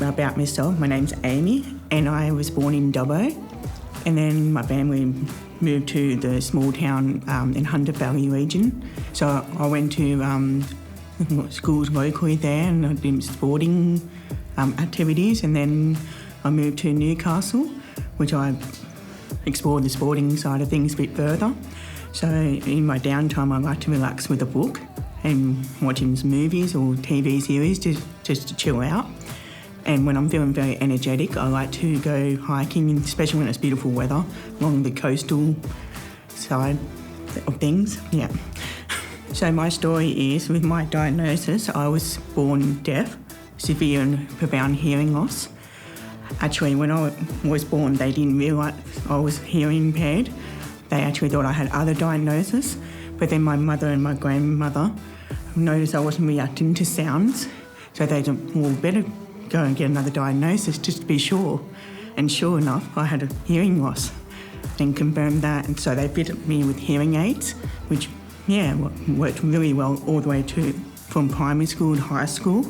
about myself. My name's Amy and I was born in Dubbo, and then my family moved to the small town in Hunter Valley region. So I went to schools locally there and I did sporting activities, and then I moved to Newcastle, which I explored the sporting side of things a bit further. So in my downtime I like to relax with a book and watching some movies or TV series just to chill out. And when I'm feeling very energetic, I like to go hiking, especially when it's beautiful weather, along the coastal side of things. Yeah. So my story is, with my diagnosis, I was born deaf, severe and profound hearing loss. Actually, when I was born, they didn't realise I was hearing impaired. They actually thought I had other diagnoses, but then my mother and my grandmother noticed I wasn't reacting to sounds, so they said, well, better go and get another diagnosis just to be sure. And sure enough, I had a hearing loss and confirmed that, and so they fitted me with hearing aids, which, worked really well all the way from primary school to high school.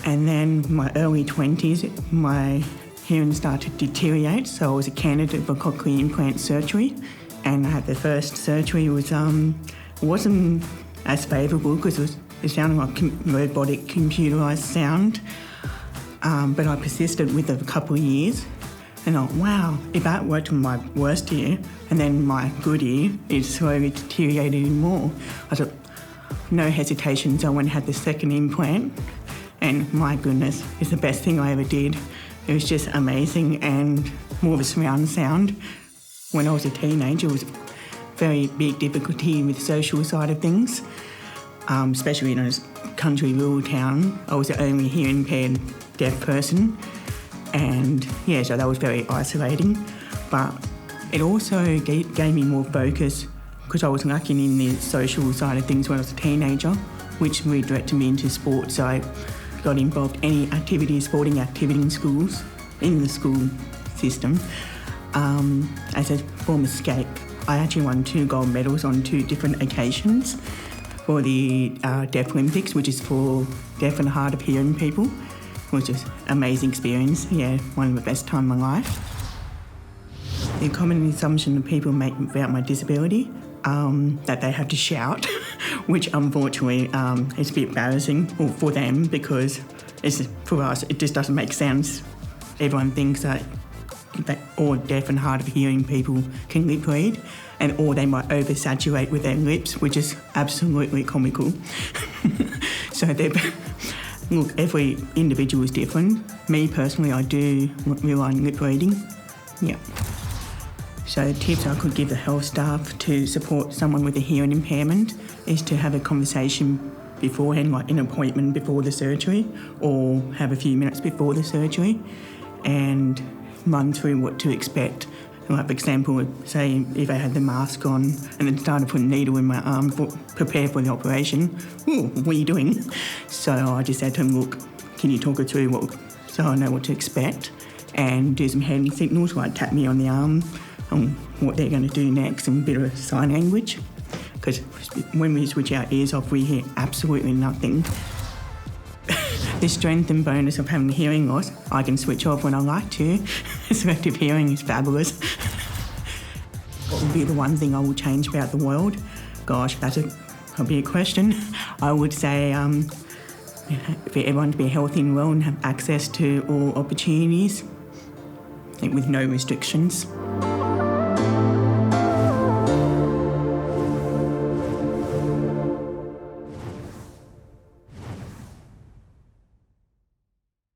And then my early 20s, my hearing started to deteriorate, so I was a candidate for cochlear implant surgery. And I had the first surgery. Wasn't as favourable because it sounded like robotic computerised sound. But I persisted with it a couple of years. And I thought, wow, if that worked in my worst year and then my good year, it slowly deteriorated even more. I thought, no hesitation, so I went and had the second implant. And my goodness, it's the best thing I ever did. It was just amazing, and more of a surround sound. When I was a teenager, it was very big difficulty with the social side of things, especially in a country rural town. I was the only hearing impaired deaf person, and so that was very isolating. But it also gave me more focus because I was lacking in the social side of things when I was a teenager, which redirected me into sports. So I got involved in any sporting activity in the school system. As a form of escape. I actually won 2 gold medals on 2 different occasions for the Deaf Olympics, which is for deaf and hard of hearing people, which is an amazing experience. One of the best time of my life. The common assumption that people make about my disability, that they have to shout, which unfortunately is a bit embarrassing for them, because for us it just doesn't make sense. Everyone thinks that all deaf and hard of hearing people can lip read, or they might oversaturate with their lips, which is absolutely comical. So look, every individual is different. Me personally, I do rely on lip reading. Yeah. So the tips I could give the health staff to support someone with a hearing impairment is to have a conversation beforehand, like an appointment before the surgery, or have a few minutes before the surgery, and run through what to expect. Like, for example, say if I had the mask on and then started putting a needle in my arm, prepare for the operation. What are you doing? So I just said to him, look, can you talk it through so I know what to expect, and do some hand signals, like tap me on the arm on what they're going to do next, and a bit of sign language. Because when we switch our ears off, we hear absolutely nothing. The strength and bonus of having hearing loss, I can switch off when I like to. Selective hearing is fabulous. What would be the one thing I will change about the world? Gosh, that's a big question. I would say for everyone to be healthy and well and have access to all opportunities with no restrictions.